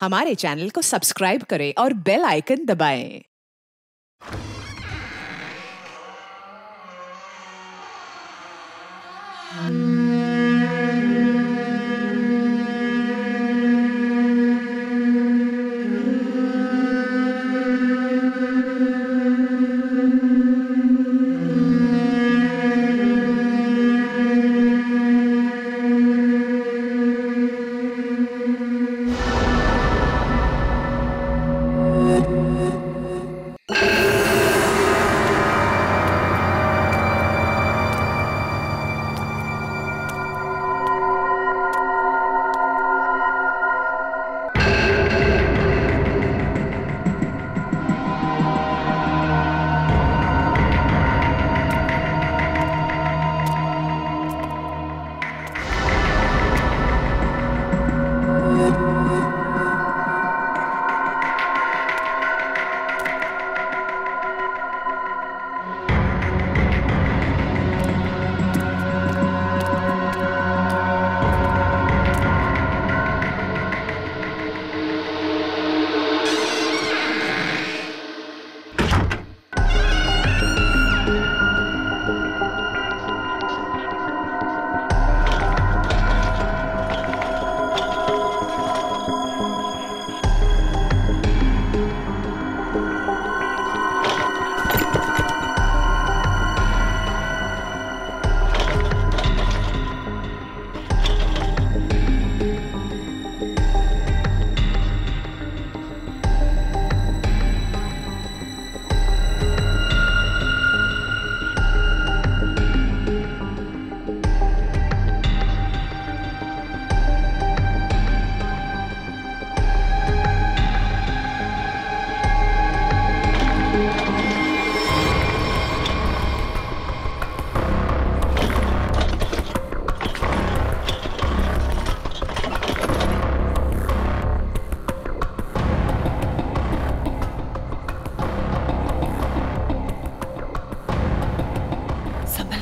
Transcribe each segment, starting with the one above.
हमारे चैनल को सब्सक्राइब करें और बेल आइकन दबाएं।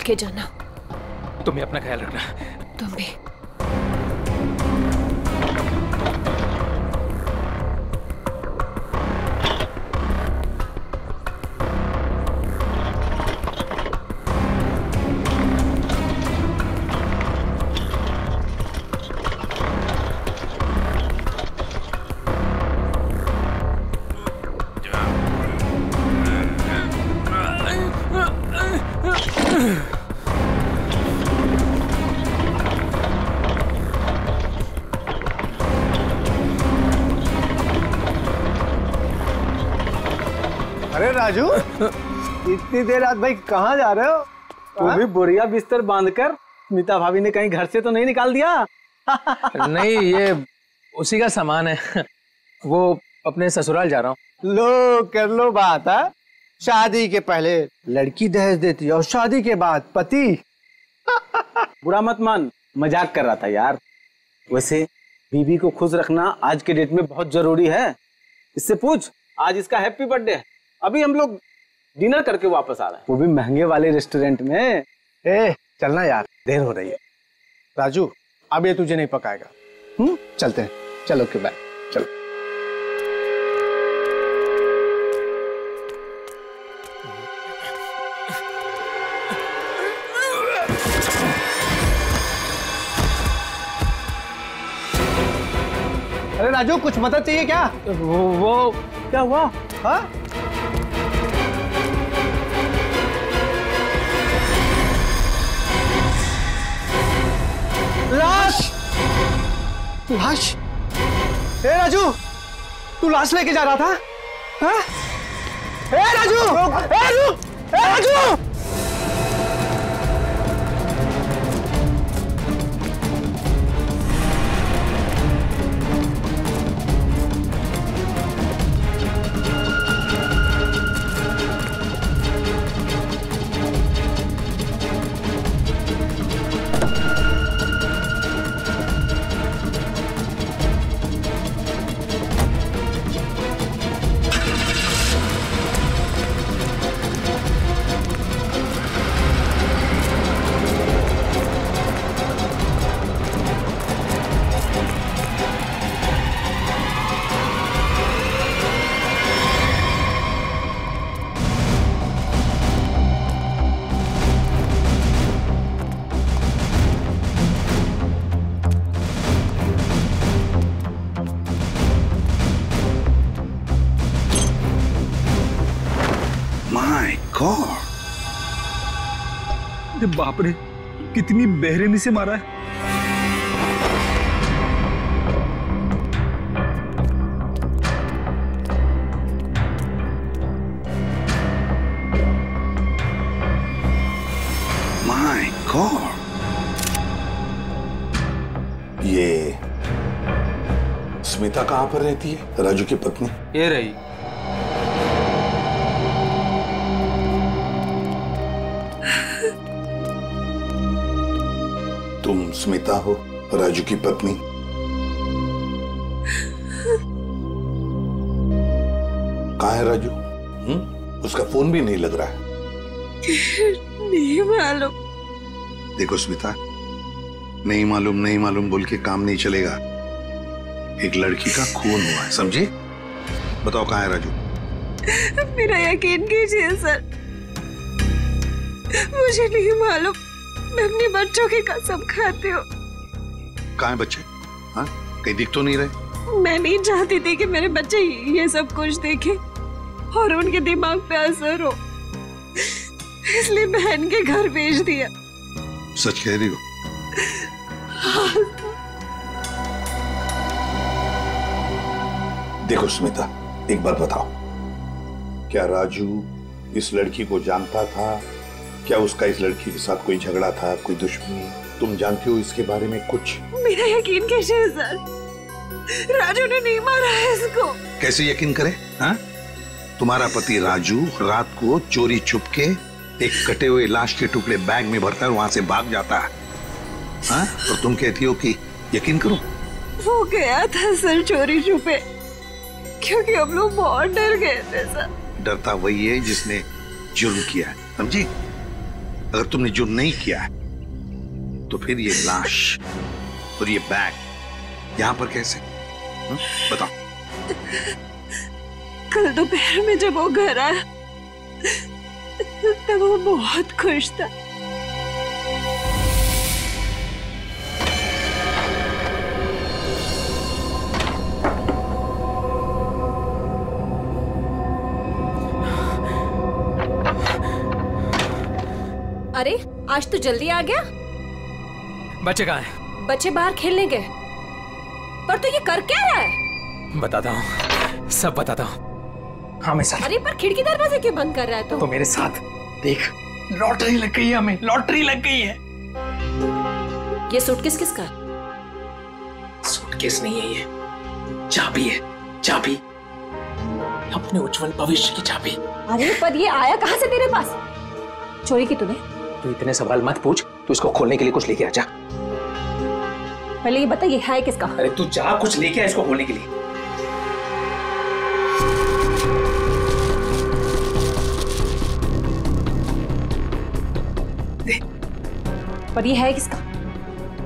के जाना। तुम भी अपना ख्याल रखना। तुम भी। अरे राजू, इतनी देर रात भाई कहाँ जा रहे हो? तू भी बोरिया बिस्तर बांधकर स्मिता भाभी ने कहीं घर से तो नहीं निकाल दिया? नहीं, ये उसी का सामान है। वो अपने ससुराल जा रहा हूँ। लो कर लो बात है। शादी के पहले लड़की दहेज देती और शादी के बाद पति। बुरा मत मान, मजाक कर रहा था यार। वैसे बीवी को खुश रखना आज के डेट में बहुत जरूरी है। इससे पूछ, आज इसका हैप्पी बर्थडे है। अभी हम लोग डिनर करके वापस आ रहे हैं, वो भी महंगे वाले रेस्टोरेंट में। चलना यार, देर हो रही है। राजू, अब ये तुझे नहीं पकाएगा। चलते हैं। चलो ओके बाय। चलो। अरे राजू, कुछ मदद चाहिए क्या? वो क्या हुआ? हाँ? लाश! लाश? ए राजू, तू लाश लेके जा रहा था? हाँ? ए राजू! ए राजू! ए राजू! बाप रे, कितनी बेरहमी से मारा है। माय गॉड, ये स्मिता कहाँ पर रहती है? राजू की पत्नी। ये रही। तुम स्मिता हो, राजू की पत्नी? कहाँ है राजू? उसका फोन भी नहीं लग रहा है। नहीं मालूम। देखो स्मिता, नहीं मालूम बोल के काम नहीं चलेगा। एक लड़की का खून हुआ है, समझे? बताओ कहाँ है राजू? मेरा यकीन कीजिए सर, मुझे नहीं मालूम। मैं अपने बच्चों की कसम खाती हूँ। कहाँ है बच्चे? हाँ, कहीं दिख तो नहीं रहे? मैं नहीं चाहती थी कि मेरे बच्चे ये सब कुछ देखें और उनके दिमाग पे असर हो, इसलिए बहन के घर भेज दिया। सच कह रही हो? देखो स्मिता, एक बात बताओ, क्या राजू इस लड़की को जानता था? क्या उसका इस लड़की के साथ कोई झगड़ा था, कोई दुश्मनी? तुम जानती हो इसके बारे में कुछ? मेरा यकीन कीजिए सर, राजू ने नहीं मारा है इसको। कैसे यकीन करे? हाँ, तुम्हारा पति राजू रात को चोरी छुप के एक कटे हुए लाश के टुकड़े बैग में भरता है, वहां से भाग जाता है। हाँ, और तुम कहती हो कि यकीन करो? वो गया था सर चोरी छुपे, क्योंकि हम लोग बहुत डर गए थे सर। डरता वही है जिसने जुर्म किया है, समझी? अगर तुमने जुर्म नहीं किया है तो फिर ये लाश और ये बैग यहाँ पर कैसे? बताओ। कल दोपहर में जब वो घर आया तब वो बहुत खुश था। अरे आज तो जल्दी आ गया। बच्चे कहाँ हैं? बच्चे बाहर खेलने गए। पर तू ये कर क्या रहा है? बताता हूँ, सब बताता हूँ। हाँ मैं साथ। अरे पर खिड़की दरवाजे क्यों बंद कर रहा है तो मेरे साथ देख, लॉटरी लग गई है, हमें लॉटरी लग गई है। ये सूटकेस किसका? सूटकेस नहीं है, ये चाबी है, चाबी, अपने उज्जवल भविष्य की चाबी। अरे पर ये आया कहाँ से तेरे पास? चोरी की तूने? तू इतने सवाल मत पूछ, तू इसको खोलने के लिए कुछ लेके आ जा। पहले ये बता, ये है किसका? अरे तू जा, कुछ लेके आ इसको खोलने के लिए। दे। पर ये है किसका?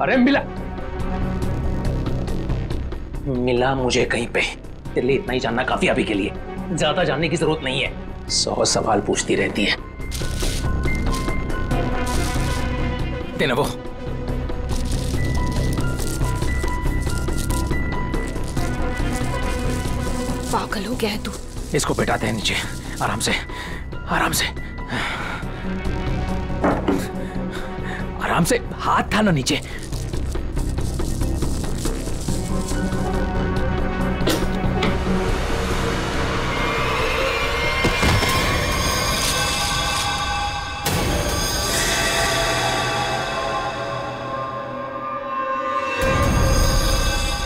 अरे मिला मुझे कहीं पे। तेरे लिए इतना ही जानना काफी अभी के लिए, ज्यादा जानने की जरूरत नहीं है। 100 सवाल पूछती रहती है। देना वो। पागल हो गया है तू। इसको बैठाते हैं नीचे, आराम से, आराम से, आराम से। हाथ था ना नीचे।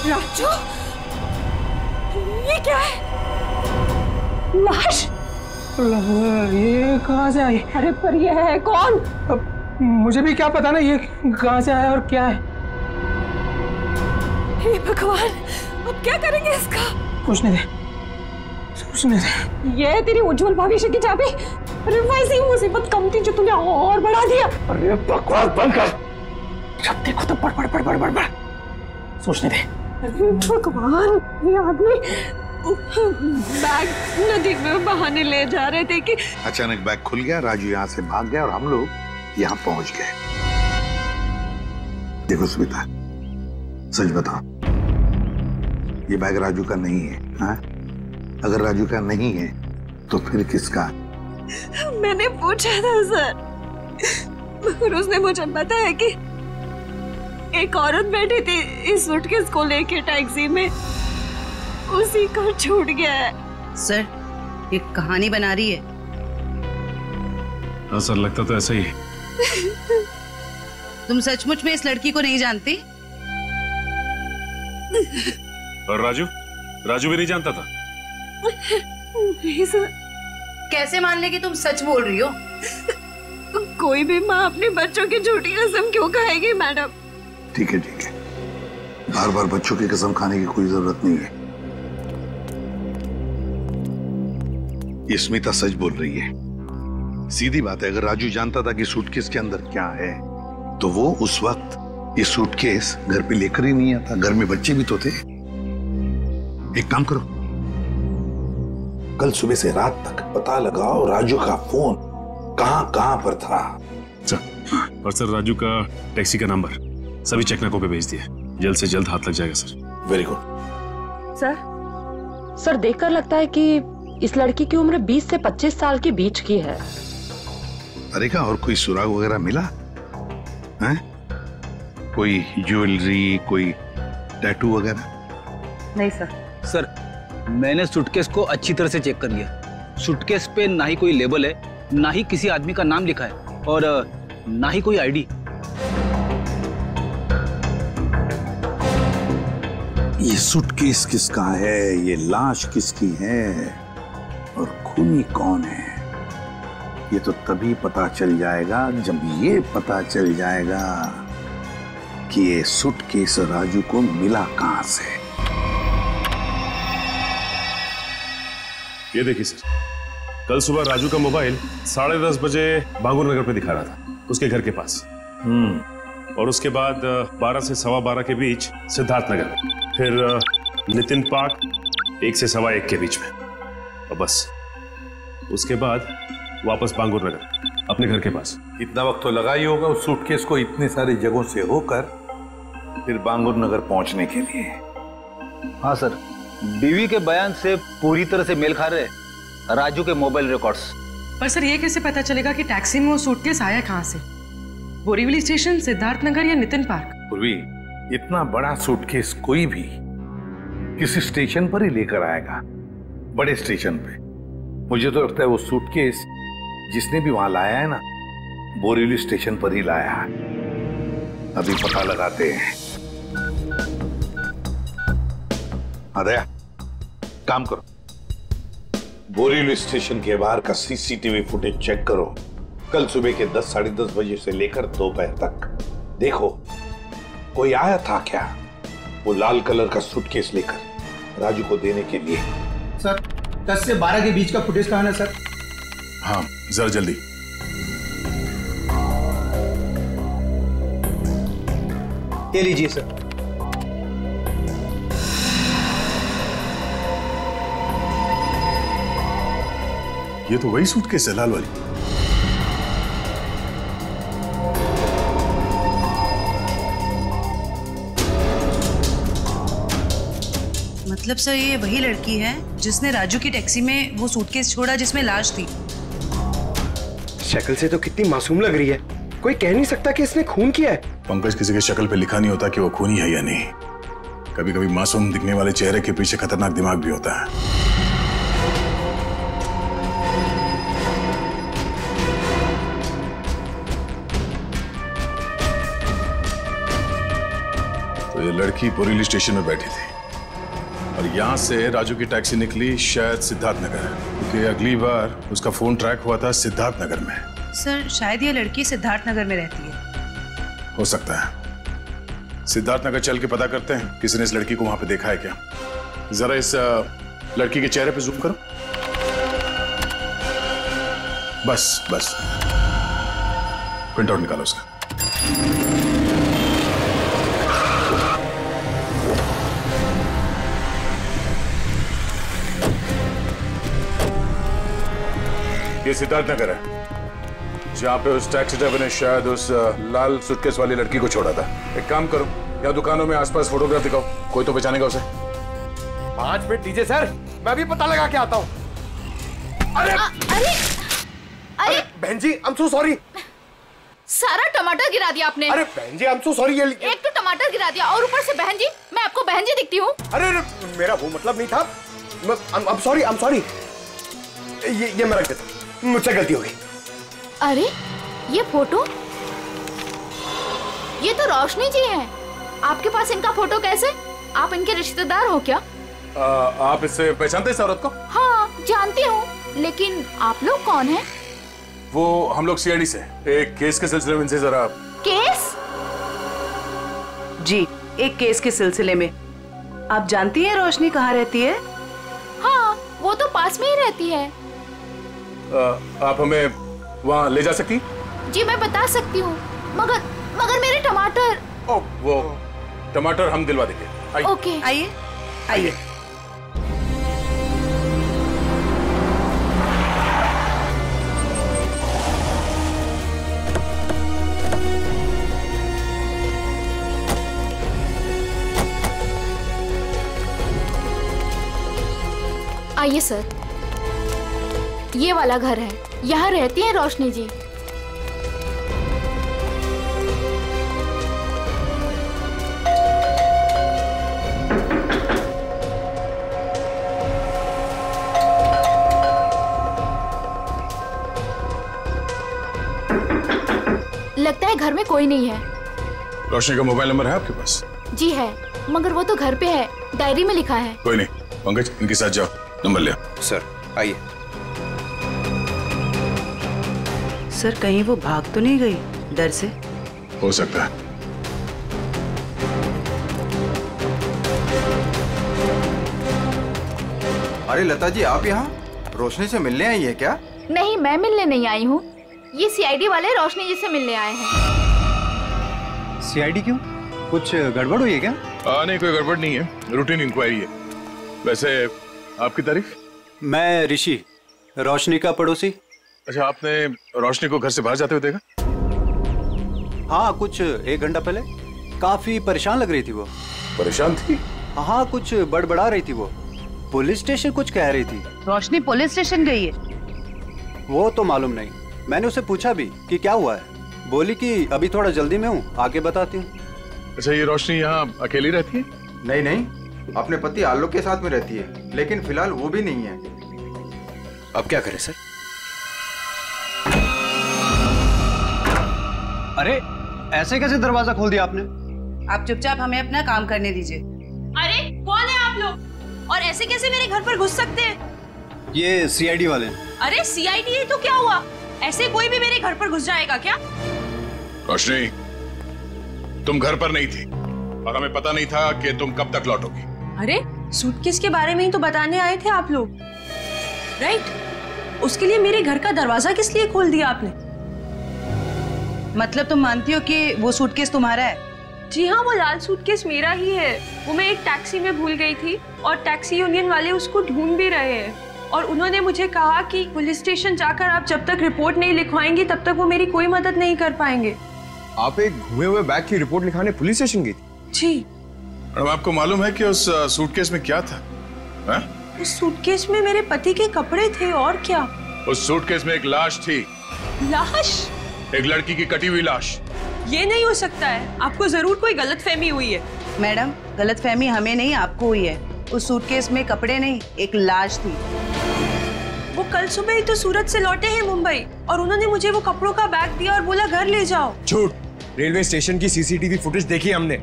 राजू, ये क्या है? लाश? ये कहाँ से आई? अरे पर ये है कौन? अब मुझे भी क्या पता ना ये कहाँ से आया और क्या है। हे भगवान, अब क्या करेंगे इसका? पूछने दे, पूछने दे। ये है तेरी उज्जवल भविष्य की चाबी। अरे वैसी ही मुसीबत कम थी जो तूने और बढ़ा दिया। अरे बकवास बंद कर, जब देखो तो बड़ बड़ बड़ बड़ बड़ बड़। सोचने दे। भगवान, ये आदमी बैग नदी में बहाने ले जा रहे थे कि अचानक बैग खुल गया, राजू यहाँ से भाग गया और हम लोग यहाँ पहुंच गए। देखो स्मिता, सच बताओ, ये बैग राजू का नहीं है। हाँ? अगर राजू का नहीं है तो फिर किसका? मैंने पूछा था सर, और उसने मुझे बताया कि एक औरत बैठी थी इस सूटकेस को लेके टैक्सी में, उसी का छूट गया है। सर, ये कहानी बना रही है। हाँ सर, लगता तो ऐसा ही है। तुम सचमुच में इस लड़की को नहीं जानती? और राजू भी नहीं जानता था? नहीं सर। कैसे मान ले कि तुम सच बोल रही हो? कोई भी माँ अपने बच्चों की झूठी कसम क्यों खाएगी मैडम? ठीक है, बार बार बच्चों की कसम खाने की कोई जरूरत नहीं है। ये स्मिता सच बोल रही है। सीधी बात है, अगर राजू जानता था कि सूटकेस के अंदर क्या है तो वो उस वक्त ये सूटकेस घर पे लेकर ही नहीं आता। घर में बच्चे भी तो थे। एक काम करो, कल सुबह से रात तक पता लगाओ राजू का फोन कहां पर था। सर, और सर राजू का टैक्सी का नंबर सभी चेकनाकों पे भेज दिया। जल्द से जल्द हाथ लग जाएगा सर। Very good. सर देखकर लगता है कि इस लड़की की उम्र 20 से 25 साल के बीच की है। अरे क्या और कोई सुराग वगैरह मिला है? कोई ज्वेलरी, कोई टैटू वगैरह? नहीं सर। सर, मैंने सूटकेस को अच्छी तरह से चेक कर लिया। सूटकेस पे ना ही कोई लेबल है, ना ही किसी आदमी का नाम लिखा है और ना ही कोई आईडी। ये सूटकेस किसका है, ये लाश किसकी है और खूनी कौन है, ये तो तभी पता चल जाएगा जब ये पता चल जाएगा कि ये सूटकेस राजू को मिला कहां से। ये देखिए सर, कल सुबह राजू का मोबाइल 10:30 बजे बांगुर नगर पे दिखा रहा था, उसके घर के पास। और उसके बाद 12 से 12:15 के बीच सिद्धार्थ नगर, फिर नितिन पार्क 1 से 1:15 के बीच में, और बस उसके बाद वापस बांगुर नगर अपने घर के पास। इतना वक्त तो लगा ही होगा उस सूटकेस को इतने सारी जगहों से होकर फिर बांगुर नगर पहुंचने के लिए। हाँ सर, बीवी के बयान से पूरी तरह से मेल खा रहे राजू के मोबाइल रिकॉर्ड्स। पर सर ये कैसे पता चलेगा कि टैक्सी में वो सूटकेस आया कहाँ से? बोरीवली स्टेशन, सिद्धार्थ नगर या नितिन पार्क? पूर्वी, इतना बड़ा सूटकेस कोई भी किसी स्टेशन पर ही लेकर आएगा, बड़े स्टेशन पे। मुझे तो लगता है वो सूटकेस जिसने भी वहां लाया है ना, बोरीवली स्टेशन पर ही लाया है। अभी पता लगाते हैं। दया, काम करो, बोरीवली स्टेशन के बाहर का सीसीटीवी फुटेज चेक करो। कल सुबह के 10, 10:30 बजे से लेकर दोपहर तक देखो कोई आया था क्या वो लाल कलर का सूटकेस लेकर राजू को देने के लिए। सर, 10 से 12 के बीच का फुटेज कहां है सर? हाँ, जरा जल्दी। ये लीजिए सर। ये तो वही सूटकेस है, लाल वाली। मतलब सर ये वही लड़की है जिसने राजू की टैक्सी में वो सूटकेस छोड़ा जिसमें लाश थी। शक्ल से तो कितनी मासूम लग रही है, कोई कह नहीं सकता कि इसने खून किया है। पंकज, किसी की शक्ल पे लिखा नहीं होता कि वो खूनी है या नहीं। कभी कभी मासूम दिखने वाले चेहरे के पीछे खतरनाक दिमाग भी होता है। तो ये लड़की बोरीवली स्टेशन में बैठी थी और यहाँ से राजू की टैक्सी निकली शायद सिद्धार्थ नगर, क्योंकि अगली बार उसका फोन ट्रैक हुआ था सिद्धार्थ नगर में। सर शायद ये लड़की सिद्धार्थ नगर में रहती है। हो सकता है। सिद्धार्थ नगर चल के पता करते हैं किसी ने इस लड़की को वहां पे देखा है क्या। जरा इस लड़की के चेहरे पे जूम करो। बस बस, प्रिंट आउट निकालो उसका। ये सिद्धार्थ नगर है जहाँ पे उस टैक्सी ड्राइवर ने शायद उस लाल सूटकेस वाली लड़की को छोड़ा था। एक काम करो, या दुकानों में आसपास फोटोग्राफ दिखाओ, कोई तो पहचानेगा उसे। 5 मिनट दीजिए सर, मैं भी पता लगा के आता हूँ। अरे अरे बहन जी, आई एम सो सॉरी सारा टमाटर गिरा दिया आपने। अरे बहन जी, आई एम सो सॉरी। एक तो टमाटर गिरा दिया और ऊपर से बहन जी, मैं आपको बहन जी दिखती हूँ? अरे मेरा वो मतलब नहीं था। I am sorry. ये मैं रख देता, मुझसे गलती हो गई। अरे ये फोटो, ये तो रोशनी जी हैं। आपके पास इनका फोटो कैसे? आप इनके रिश्तेदार हो क्या? आप इससे पहचानते इस औरत को? हाँ जानती हूँ, लेकिन आप लोग कौन हैं? वो हम लोग सीआईडी से एक केस के सिलसिले में इनसे जरा। केस? जी, एक केस के सिलसिले में। आप जानती हैं रोशनी कहाँ रहती है? हाँ, वो तो पास में ही रहती है। आप हमें वहाँ ले जा सकती? जी मैं बता सकती हूँ, मगर मेरे टमाटर। वो टमाटर हम दिलवा देंगे। आइए। ओके आइए आइए। आइए सर, ये वाला घर है, यहाँ रहती है रोशनी जी। लगता है घर में कोई नहीं है। रोशनी का मोबाइल नंबर है आपके पास? जी है, मगर वो तो घर पे है, डायरी में लिखा है। कोई नहीं, पंकज इनके साथ जाओ, नंबर ले। सर आइए। सर कहीं वो भाग तो नहीं गई डर से? हो सकता है। अरे लता जी, आप यहाँ रोशनी से मिलने आई है क्या? नहीं, मैं मिलने नहीं आई हूँ, ये सीआईडी वाले रोशनी जी से मिलने आए हैं। सीआईडी क्यों? कुछ गड़बड़ हुई है क्या? नहीं, कोई गड़बड़ नहीं है, रूटीन इंक्वायरी है। वैसे आपकी तारीफ? मैं ऋषि, रोशनी का पड़ोसी। अच्छा, आपने रोशनी को घर से बाहर जाते हुए देखा? हाँ, कुछ 1 घंटा पहले। काफी परेशान लग रही थी वो। परेशान थी? हाँ, कुछ बड़बड़ा रही थी वो। पुलिस स्टेशन कुछ कह रही थी। रोशनी पुलिस स्टेशन गई है? वो तो मालूम नहीं, मैंने उसे पूछा भी कि क्या हुआ है। बोली कि अभी थोड़ा जल्दी में हूँ, आके बताती हूँ। अच्छा, ये रोशनी यहाँ अकेली रहती है? नहीं नहीं, अपने पति आलोक के साथ में रहती है, लेकिन फिलहाल वो भी नहीं है। अब क्या करें सर? अरे ऐसे कैसे दरवाजा खोल दिया आपने? आप चुपचाप हमें अपना काम करने दीजिए। अरे कौन है आप लोग, और ऐसे कैसे मेरे घर पर घुस सकते हैं? ये सीआईडी वाले हैं। अरे सीआईडी है तो क्या हुआ, ऐसे कोई भी मेरे घर पर घुस जाएगा क्या? रोशनी, तुम घर पर नहीं थी और हमें पता नहीं था कि तुम कब तक लौटोगी। अरे सूटकेस के बारे में ही तो बताने आए थे आप लोग, राइट? उसके लिए मेरे घर का दरवाजा किस लिए खोल दिया आपने? मतलब तुम मानती हो कि वो सूटकेस तुम्हारा है? जी हाँ, वो लाल सूटकेस मेरा ही है। वो मैं एक टैक्सी में भूल गई थी और टैक्सी यूनियन वाले उसको ढूंढ भी रहे हैं, और उन्होंने मुझे कहा कि पुलिस स्टेशन जाकर आप जब तक रिपोर्ट नहीं लिखवाएंगी तब तक वो मेरी कोई मदद नहीं कर पाएंगे। आप एक घुमे हुए बैग की रिपोर्ट लिखाने पुलिस स्टेशन गई थी? जी। अब आपको मालूम है कि उस सूटकेस में क्या था? है? उस सूटकेस में मेरे पति के कपड़े थे, और क्या? उस सूटकेस में एक लाश थी। लाश? एक लड़की की कटी हुई लाश। ये नहीं हो सकता है, आपको जरूर कोई गलतफहमी हुई है। मैडम, गलतफहमी हमें नहीं आपको हुई है। उस सूटकेस में कपड़े नहीं, एक लाश थी। वो कल सुबह ही तो सूरत से लौटे हैं मुंबई, और उन्होंने मुझे वो कपड़ों का बैग दिया और बोला घर ले जाओ। झूठ। रेलवे स्टेशन की सीसीटीवी फुटेज देखी हमने।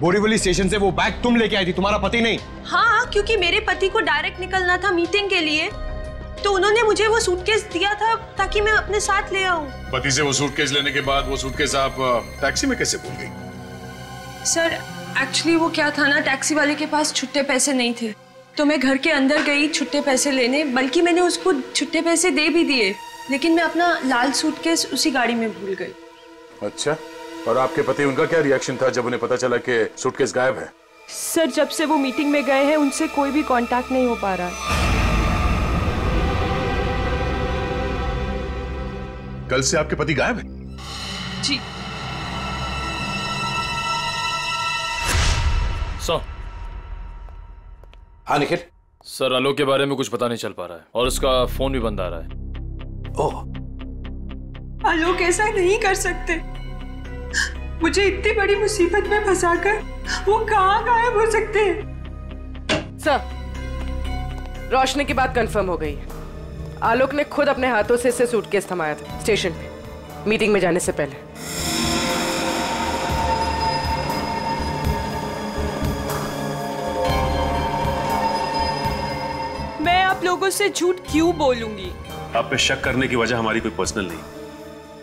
बोरीवली स्टेशन से वो बैग तुम लेके आई थी, तुम्हारा पति नहीं। हाँ, क्योंकि मेरे पति को डायरेक्ट निकलना था मीटिंग के लिए, तो उन्होंने मुझे वो सूटकेस दिया था ताकि मैं अपने साथ ले आऊं। पति से वो सूटकेस लेने के बाद वो सूटकेस आप टैक्सी में कैसे भूल गई? सर एक्चुअली वो क्या था ना, टैक्सी वाले के पास छुट्टे पैसे नहीं थे, तो मैं घर के अंदर गई छुट्टे पैसे लेने, बल्कि मैंने उसको छुट्टे पैसे दे भी दिए, लेकिन मैं अपना लाल सूटकेस उसी गाड़ी में भूल गई। अच्छा, और आपके पति, उनका क्या रिएक्शन था जब उन्हें पता चला कि सूटकेस गायब है? सर जब से वो मीटिंग में गए हैं उनसे कोई भी कांटेक्ट नहीं हो पा रहा है। कल से आपके पति गायब है? जी। हाँ निखिल। सर, आलोक के बारे में कुछ पता नहीं चल पा रहा है और उसका फोन भी बंद आ रहा है। ओह, आलोक ऐसा नहीं कर सकते। मुझे इतनी बड़ी मुसीबत में फंसाकर वो कहाँ गायब हो सकते हैं? सर, रोशनी की बात कंफर्म हो गई है। आलोक ने खुद अपने हाथों से इसे सूटकेस थमाया था स्टेशन पे, मीटिंग में जाने से पहले। मैं आप लोगों से झूठ क्यों बोलूंगी? आप पे शक करने की वजह हमारी कोई पर्सनल नहीं,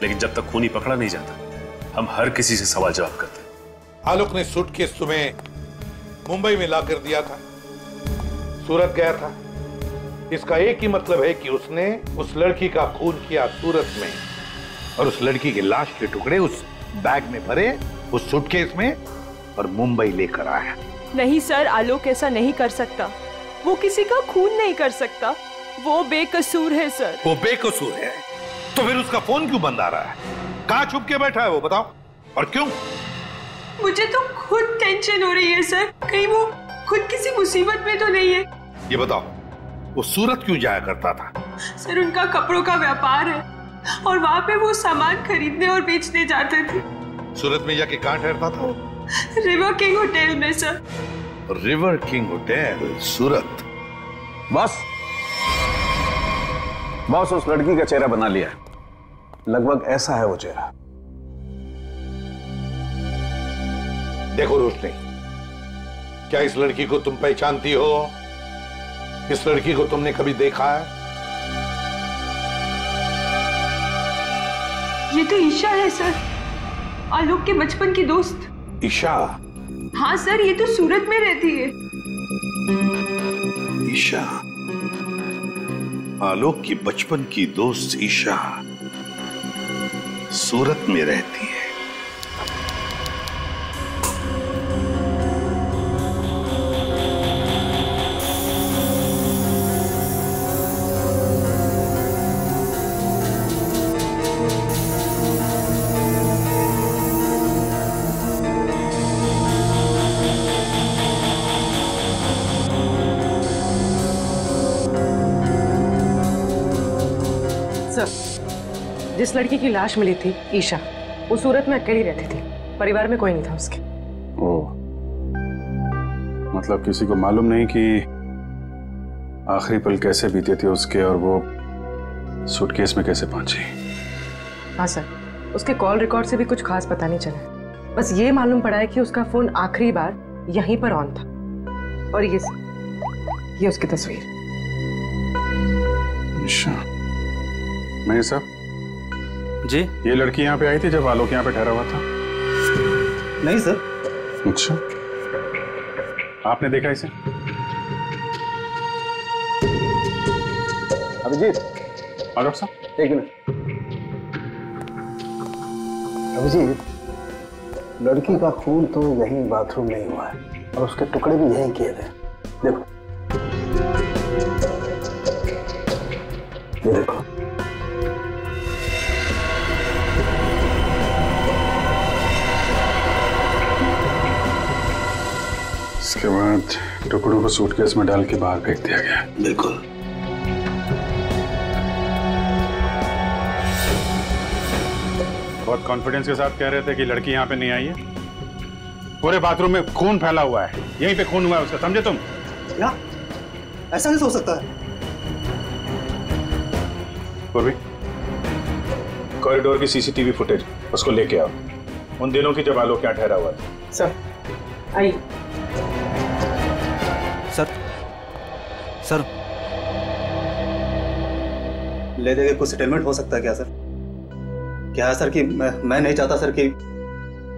लेकिन जब तक खूनी पकड़ा नहीं जाता हम हर किसी से सवाल जवाब करते हैं। आलोक ने सूटकेस तुम्हें मुंबई में लाकर दिया था, सूरत गया था। इसका एक ही मतलब है कि उसने उस लड़की का खून किया सूरत में, और उस लड़की की लाश के टुकड़े उस बैग में भरे, उस सूटकेस में, और मुंबई लेकर आया। नहीं सर, आलोक ऐसा नहीं कर सकता। वो किसी का खून नहीं कर सकता। वो बेकसूर है सर। वो बेकसूर है तो फिर उसका फोन क्यों बंद आ रहा है? कहाँ छुप के बैठा है वो, बताओ, और क्यों? मुझे तो खुद टेंशन हो रही है सर, कहीं वो खुद किसी मुसीबत में तो नहीं है। ये बताओ, वो सूरत क्यों जाया करता था? सर, उनका कपड़ों का व्यापार है और वहाँ पे वो सामान खरीदने और बेचने जाते थे। सूरत में जाके कहाँ ठहरता था वो? रिवर किंग होटल में सर। रिवर किंग होटल, सूरत। बॉस उस लड़की का चेहरा बना लिया, लगभग ऐसा है वो चेहरा। देखो रोशनी, क्या इस लड़की को तुम पहचानती हो? इस लड़की को तुमने कभी देखा है? ये तो ईशा है सर, आलोक के बचपन की दोस्त। ईशा? हाँ सर, ये तो सूरत में रहती है। ईशा, आलोक की बचपन की दोस्त ईशा सूरत में रहती है। जिस लड़की की लाश मिली थी, ईशा, वो सूरत में अकेली रहती थी, परिवार में कोई नहीं था उसके। ओह, मतलब किसी को मालूम नहीं कि आखिरी पल कैसे बीते थे उसके और वो सूटकेस में कैसे पहुंची। हाँ सर, उसके कॉल रिकॉर्ड से भी कुछ खास पता नहीं चला। बस ये मालूम पड़ा है कि उसका फोन आखिरी बार यहीं पर ऑन था। और ये उसकी तस्वीर। अच्छा, मैं साहब जी, ये लड़की यहाँ पे आई थी जब आलोक यहाँ पे ठहरा हुआ था? नहीं सर। अच्छा, आपने देखा इसे? अभिजीत, डॉक्टर साहब एक मिनट। अभिजीत, लड़की का खून तो यहीं बाथरूम में ही हुआ है और उसके टुकड़े भी यहीं किए थे। देखो, ये देखो। इसके बाद टुकड़ों को सूटकेस में डाल के बाहर फेंक दिया गया। बिल्कुल। बहुत कॉन्फिडेंस के साथ कह रहे थे कि लड़की यहाँ पे नहीं आई है। पूरे बाथरूम में खून फैला हुआ है, यहीं पे खून हुआ है उसका, समझे तुम? क्या? ऐसा नहीं हो सकता है। पूर्वी, कॉरिडोर की सीसीटीवी फुटेज उसको लेके आओ, उन दिनों की जब आलोक यहाँ ठहरा हुआ था। सर, आई। सर, ले देके कुछ सेटलमेंट हो सकता है क्या सर? क्या है सर कि मैं नहीं चाहता सर कि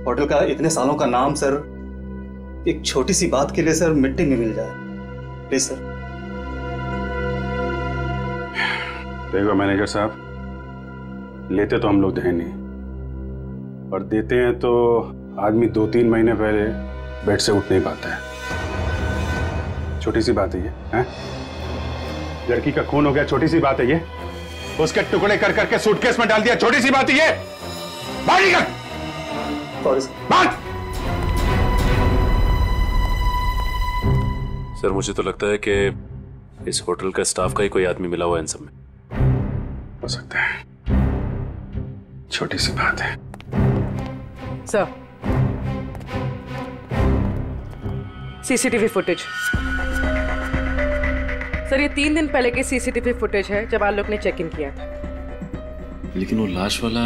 होटल का इतने सालों का नाम सर एक छोटी सी बात के लिए सर मिट्टी में मिल जाए। Please sir. देखो मैनेजर साहब, लेते तो हम लोग हैं नहीं, और देते हैं तो आदमी 2-3 महीने पहले बेड से उठ नहीं पाता है। छोटी सी बात है ये, हैं? लड़की का खून हो गया, छोटी सी बात है ये? उसके टुकड़े कर करके सूटकेस में डाल दिया, छोटी सी बात है ये? बाहर निकल। सर, मुझे तो लगता है कि इस होटल का स्टाफ का ही कोई आदमी मिला हुआ है इन सब में। हो सकता है। छोटी सी बात है। Sir, CCTV footage. सर, ये 3 दिन पहले की सीसीटीवी फुटेज है जब आलोक ने चेक इन किया था। लेकिन वो लाश वाला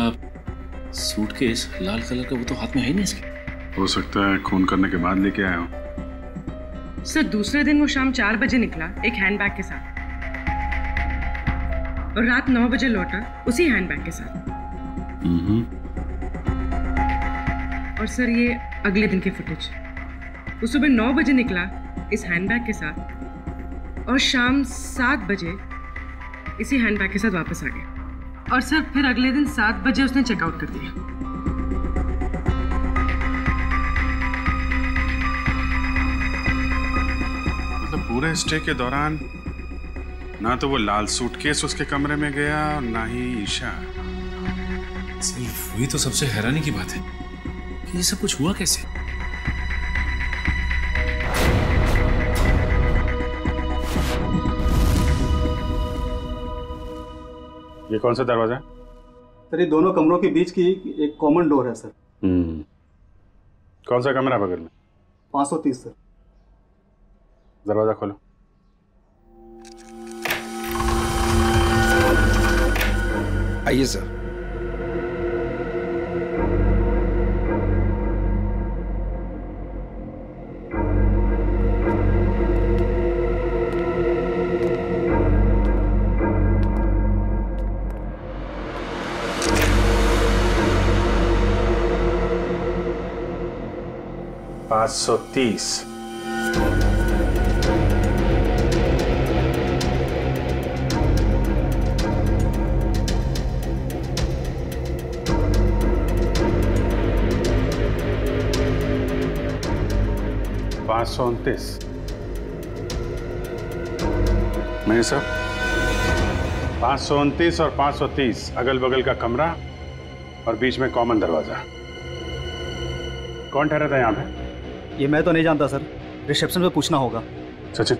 सूटकेस लाल कलर का, वो तो हाथ में है ही नहीं इसके। हो सकता है खून करने के बाद लेके आया हो। सर, दूसरे दिन वो शाम 4 बजे निकला एक हैंडबैग के साथ और रात 9 बजे लौटा उसी हैंडबैग के साथ। और सर, ये अगले दिन की फुटेज। वो सुबह 9 बजे निकला इस हैंडबैग के साथ और शाम 7 बजे इसी हैंडबैग के साथ वापस आ गया। और सर, फिर अगले दिन 7 बजे उसने चेकआउट कर दिया। मतलब पूरे स्टे के दौरान ना तो वो लाल सूटकेस उसके कमरे में गया और ना ही ईशा। सिर्फ वही तो सबसे हैरानी की बात है कि ये सब कुछ हुआ कैसे। ये कौन सा दरवाजा है? सर, ये दोनों कमरों के बीच की एक कॉमन डोर है सर। कौन सा कमरा बगल में? 530 सर। दरवाजा खोलो। आइए सर। मैं सब 529 और 530 अगल बगल का कमरा और बीच में कॉमन दरवाजा। कौन ठहरा था यहाँ पे? ये मैं तो नहीं जानता सर, रिसेप्शन पे पूछना होगा। सचिन,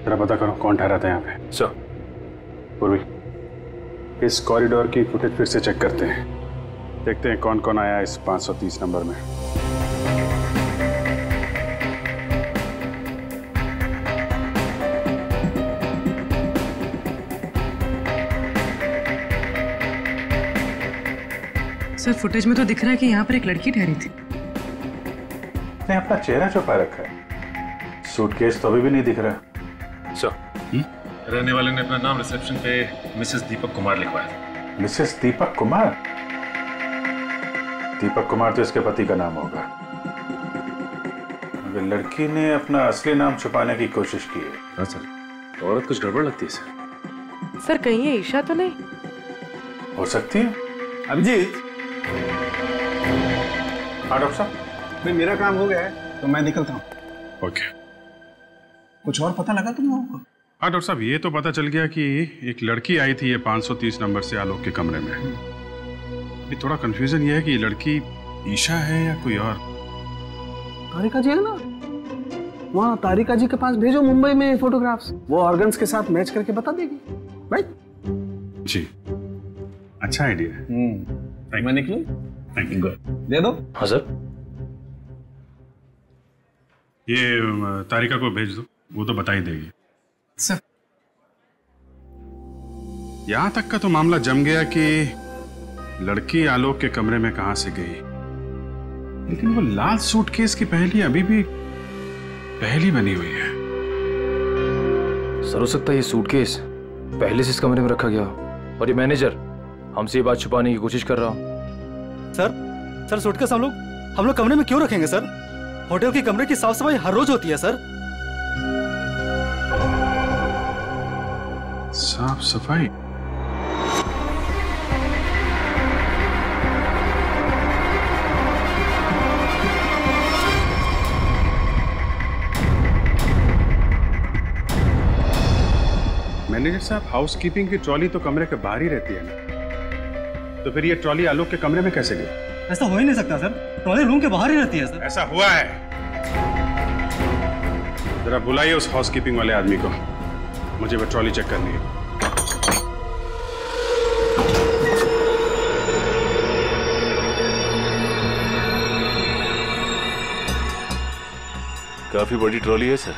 जरा पता करो कौन ठहरा था यहाँ पे। सर। पूर्वी, इस कॉरिडोर की फुटेज फिर से चेक करते हैं, देखते हैं कौन कौन आया इस 530 नंबर में। सर, फुटेज में तो दिख रहा है कि यहाँ पर एक लड़की ठहरी थी। ने अपना चेहरा छुपा रखा है, सूटकेस तो अभी भी नहीं दिख रहा। सर, रहने वाले ने अपना नाम रिसेप्शन पे मिसेस दीपक कुमार लिखवाया था। मिसेस दीपक कुमार? दीपक कुमार तो इसके पति का नाम होगा। अगर लड़की ने अपना असली नाम छुपाने की कोशिश की है। हाँ सर, औरत कुछ गड़बड़ लगती है सर। सर, कहीं ये ईशा तो नहीं? हो सकती है। अभिजीत। हाँ डॉक्टर साहब, मेरा काम हो गया है तो मैं निकलता हूँ। ओके। कुछ और पता लगा तुम लोगों को? हाँ डॉक्टर साहब, ये तो पता चल गया कि एक लड़की आई थी ये 530 नंबर से आलोक के कमरे में। अभी थोड़ा कंफ्यूजन ये है कि ये लड़की ईशा है या कोई और। तारिका जी है ना, वहाँ तारिका जी के पास भेजो मुंबई में फोटोग्राफ्स, वो ऑर्गन्स के साथ मैच करके बता देगी। राइट जी, अच्छा आइडिया है। मैं निकलूं? Thank you. दे दो। हाँ सर। ये तारिका को भेज दो, वो तो बता ही देगी। सर, यहां तक का तो मामला जम गया कि लड़की आलोक के कमरे में कहां से गई, लेकिन वो लाल सूटकेस की पहेली अभी भी पहेली बनी हुई है। सर, हो सकता है ये सूटकेस पहले से इस कमरे में रखा गया और ये मैनेजर हमसे ये बात छुपाने की कोशिश कर रहा हो। सर सूटकेस हम लोग कमरे में क्यों रखेंगे सर? होटल के कमरे की साफ सफाई हर रोज होती है सर। साफ सफाई? मैनेजर साहब, हाउसकीपिंग की ट्रॉली तो कमरे के बाहर ही रहती है ना, तो फिर ये ट्रॉली आलोक के कमरे में कैसे गई? ऐसा हो ही नहीं सकता सर, ट्रॉली रूम के बाहर ही रहती है सर। ऐसा हुआ है। जरा बुलाइए उस हाउसकीपिंग वाले आदमी को, मुझे वो ट्रॉली चेक करनी है। काफी बड़ी ट्रॉली है सर,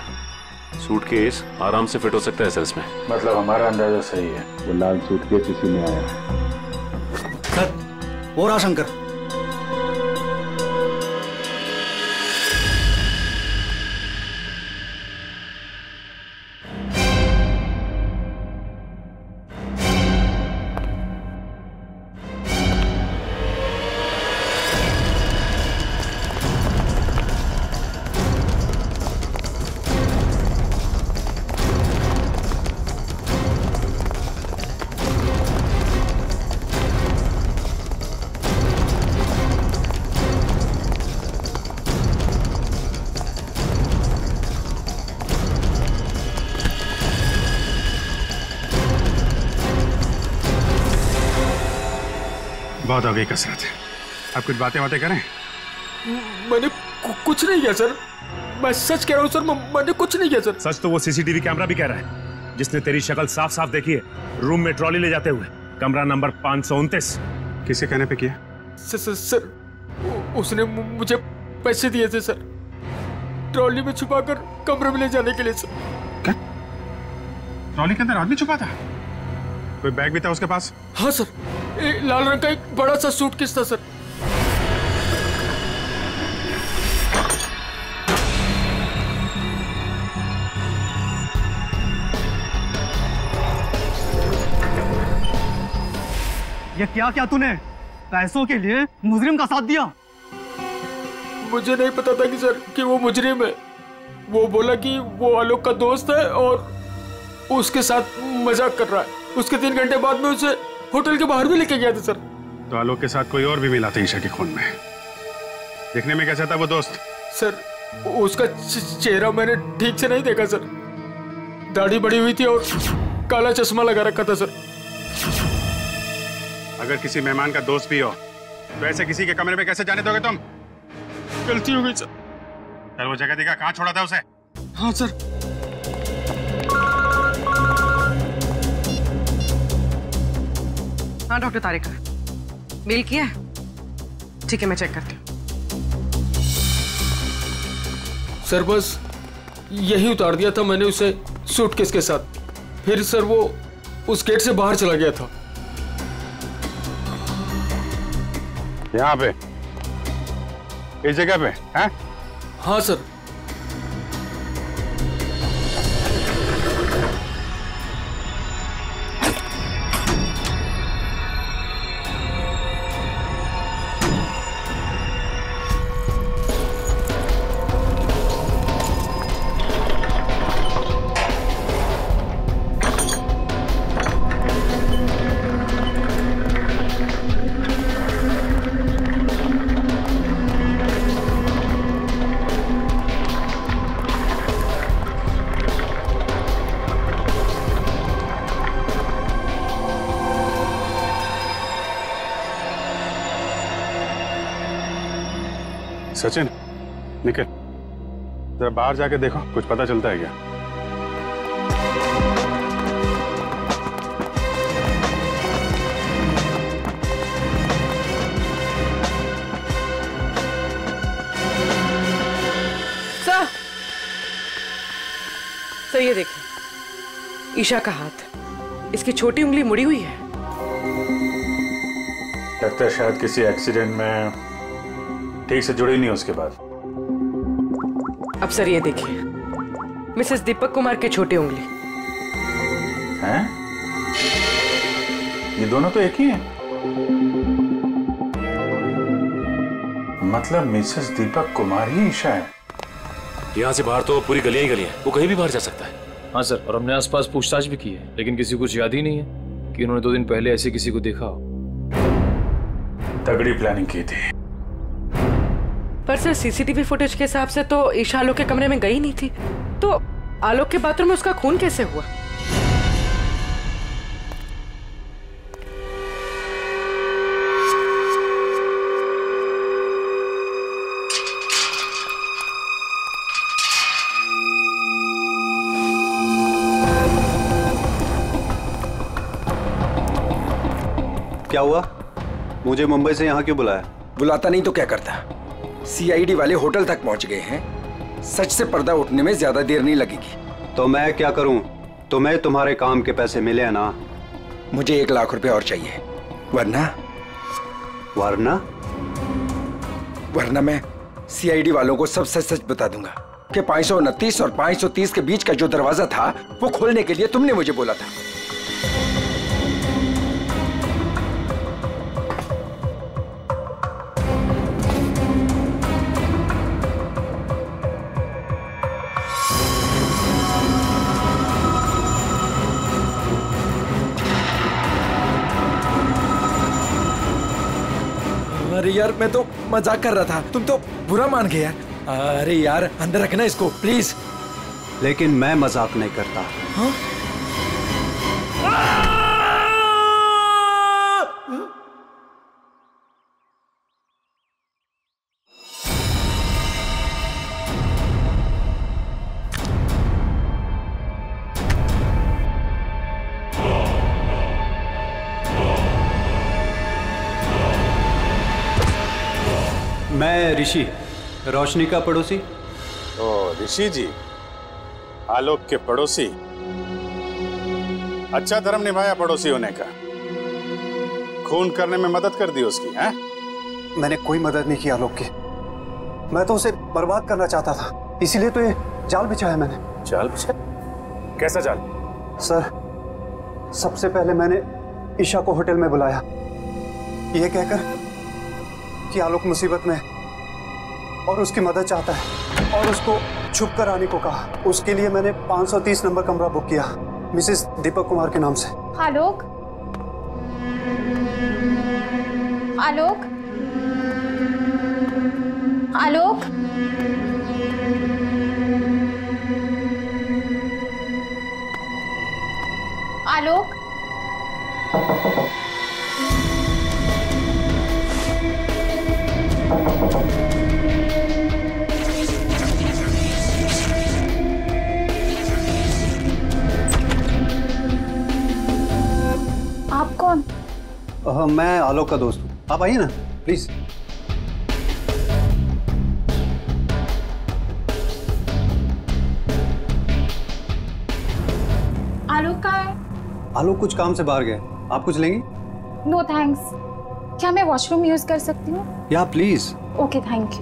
सूटकेस आराम से फिट हो सकता है सर इसमें। मतलब हमारा अंदाजा सही है, वो लाल सूटकेस इसी में आया है। सर, वो रहा शंकर। बहुत हो गई कसरत, आप कुछ बातें करें। मैंने कुछ नहीं किया सर, मैं सच कह रहा हूँ सर, मैंने कुछ नहीं किया सर। सच तो वो सीसीटीवी कैमरा भी कह रहा है, जिसने तेरी शक्ल साफ साफ देखी है रूम में ट्रॉली ले जाते हुए, कमरा नंबर 529। किसके कहने पे किया? सर उसने मुझे पैसे दिए थे सर, ट्रॉली में छुपाकर कमरे में ले जाने के लिए सर। क्या? ट्रॉली के अंदर आदमी छुपा था? कोई बैग भी था उसके पास? हाँ सर, लाल रंग का एक बड़ा सा सूटकेस था सर। ये क्या क्या तूने पैसों के लिए मुजरिम का साथ दिया? मुझे नहीं पता था कि सर कि वो मुजरिम है। वो बोला कि वो आलोक का दोस्त है और उसके साथ मजाक कर रहा है। उसके 3 घंटे बाद में उसे होटल के बाहर भी लेके गया था सर। तो आलोक के साथ कोई और भी मिला था ईशा के खून में? देखने में कैसा था वो दोस्त? सर उसका चेहरा मैंने ठीक से नहीं देखा सर, दाढ़ी बड़ी हुई थी और काला चश्मा लगा रखा था सर। अगर किसी मेहमान का दोस्त भी हो तो ऐसे किसी के कमरे में कैसे जाने दोगे तुम? गलती हो गई सर। सर वो जगह दिखा, कहाँ छोड़ा था उसे? हाँ सर। हाँ डॉक्टर तारिका, मेल किया है? ठीक है, मैं चेक करती हूँ। सर बस यही उतार दिया था मैंने उसे सूटकेस के साथ, फिर सर वो उस गेट से बाहर चला गया था। यहाँ पे इस जगह पे? हैं? हाँ सर। सचिन, निकल जरा बाहर जाके देखो, कुछ पता चलता है क्या? सर ये देखिए, ईशा का हाथ, इसकी छोटी उंगली मुड़ी हुई है। लगता है शायद किसी एक्सीडेंट में ठीक से जुड़ी नहीं उसके बाद। अब सर ये देखिए, मिसेस दीपक कुमार के छोटी उंगली। हैं? ये दोनों तो एक ही हैं। मतलब मिसेस दीपक कुमार ही ईशा है। यहाँ से बाहर तो पूरी गलियां ही गलियां, वो कहीं भी बाहर जा सकता है। हाँ सर, और हमने आसपास पूछताछ भी की है, लेकिन किसी को कुछ याद ही नहीं है कि उन्होंने 2 दिन पहले ऐसे किसी को देखा हो। तगड़ी प्लानिंग की थी। पर सर सीसीटीवी फुटेज के हिसाब से तो ईशा आलोक के कमरे में गई नहीं थी, तो आलोक के बाथरूम में उसका खून कैसे हुआ? क्या हुआ? मुझे मुंबई से यहाँ क्यों बुलाया? बुलाता नहीं तो क्या करता? सीआईडी वाले होटल तक पहुंच गए हैं, सच से पर्दा उठने में ज्यादा देर नहीं लगेगी। तो मैं क्या करूं? तुम्हें तुम्हारे काम के पैसे मिले हैं ना? मुझे 1 लाख रुपए और चाहिए, वरना वरना मैं सीआईडी वालों को सब सच सच बता दूंगा कि 529 और 530 के बीच का जो दरवाजा था वो खोलने के लिए तुमने मुझे बोला था। अरे यार, मैं तो मजाक कर रहा था, तुम तो बुरा मान गए यार। अरे यार, अंदर रखना इसको प्लीज। लेकिन मैं मजाक नहीं करता। हाँ? मैं ऋषि, रोशनी का पड़ोसी। ओ ऋषि जी, आलोक के पड़ोसी। अच्छा धर्म निभाया पड़ोसी होने का। खून करने में मदद कर दी उसकी, हैं? मैंने कोई मदद नहीं की आलोक की। मैं तो उसे बर्बाद करना चाहता था, इसीलिए तो ये जाल बिछाया मैंने। जाल बिछाया? कैसा जाल? सर, सबसे पहले मैंने ईशा को होटल में बुलाया, ये कहकर कि आलोक मुसीबत में और उसकी मदद चाहता है, और उसको छुप कर आने को कहा। उसके लिए मैंने 530 नंबर कमरा बुक किया मिसेस दीपक कुमार के नाम से। आलोक, आलोक, आलोक, आलोक, आप कौन? मैं आलोक का दोस्त हूँ। आप आइए ना प्लीज। आलोक कहाँ है? आलोक कुछ काम से बाहर गए। आप कुछ लेंगी? No thanks. क्या मैं वॉशरूम यूज कर सकती हूँ? या प्लीज। Okay, thank you.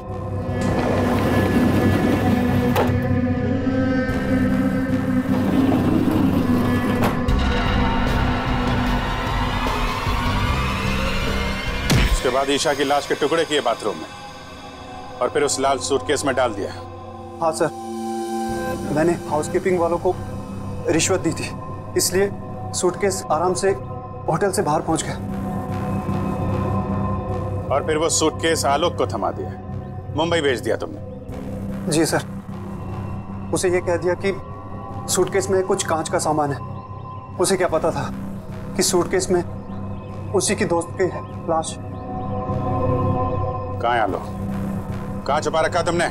उसके बाद ईशा की लाश के टुकड़े किए बाथरूम में, और फिर उस लाल सूटकेस में डाल दिया। हाँ सर, मैंने हाउसकीपिंग वालों को रिश्वत दी थी, इसलिए सूटकेस आराम से होटल से बाहर पहुंच गया। और फिर वो सूटकेस आलोक को थमा दिया, मुंबई भेज दिया तुमने? जी सर, उसे ये कह दिया कि सूटकेस में कुछ कांच का सामान है। उसे क्या पता था कि सूटकेस में उसी की दोस्त की लाश। कहाँ है आलोक? कहाँ छुपा रखा तुमने?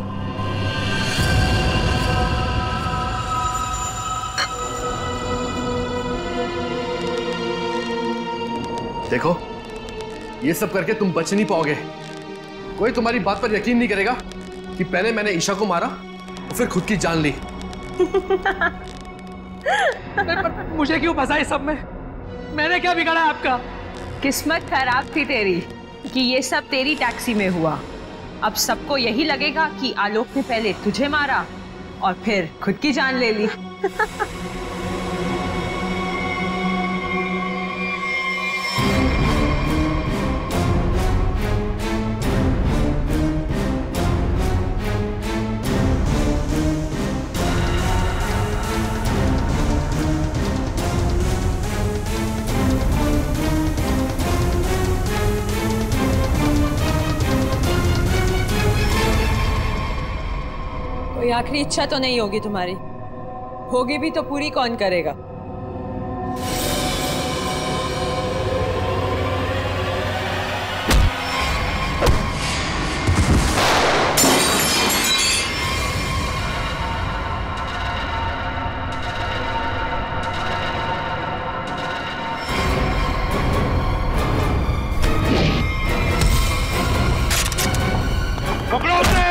देखो, ये सब करके तुम बच नहीं पाओगे। कोई तुम्हारी बात पर यकीन नहीं करेगा कि पहले मैंने ईशा को मारा और फिर खुद की जान ली। मुझे क्यों फंसा इस सब में? मैंने क्या बिगाड़ा आपका? किस्मत खराब थी तेरी कि ये सब तेरी टैक्सी में हुआ। अब सबको यही लगेगा कि आलोक ने पहले तुझे मारा और फिर खुद की जान ले ली। कोई आखिरी इच्छा तो नहीं होगी तुम्हारी? होगी भी तो पूरी कौन करेगा? पकड़ो उसे!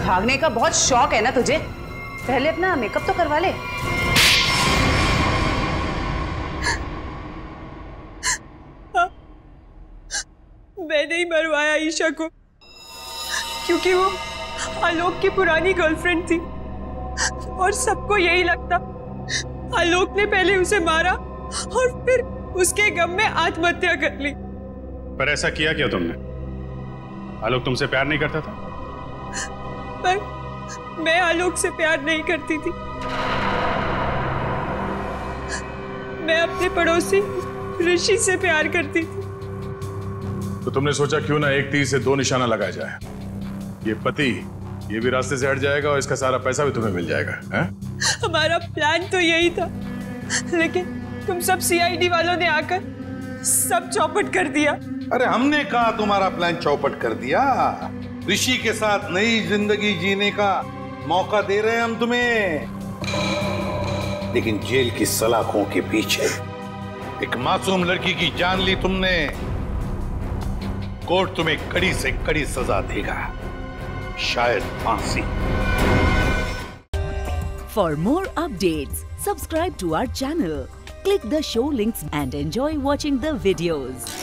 भागने का बहुत शौक है ना तुझे? पहले अपना मेकअप तो करवा ले। मैंने ही मरवाया ईशा को, क्योंकि वो आलोक की पुरानी गर्लफ्रेंड थी और सबको यही लगता आलोक ने पहले उसे मारा और फिर उसके गम में आत्महत्या कर ली। पर ऐसा किया क्या तुमने? आलोक तुमसे प्यार नहीं करता था? पर मैं आलोक से प्यार नहीं करती थी। मैं अपने पड़ोसी ऋषि से प्यार करती थी। तो तुमने सोचा क्यों ना एक तीर से दो निशाना लगाया जाए। ये पति ये भी रास्ते से हट जाएगा और इसका सारा पैसा भी तुम्हें मिल जाएगा। है? हमारा प्लान तो यही था, लेकिन तुम सब सीआईडी वालों ने आकर सब चौपट कर दिया। अरे हमने कहा तुम्हारा प्लान चौपट कर दिया। ऋषि के साथ नई जिंदगी जीने का मौका दे रहे हैं हम तुम्हें, लेकिन जेल की सलाखों के पीछे एक मासूम लड़की की जान ली तुमने। कोर्ट तुम्हें कड़ी से कड़ी सजा देगा, शायद फांसी। For more updates, subscribe to our channel, click the show links and enjoy watching the videos.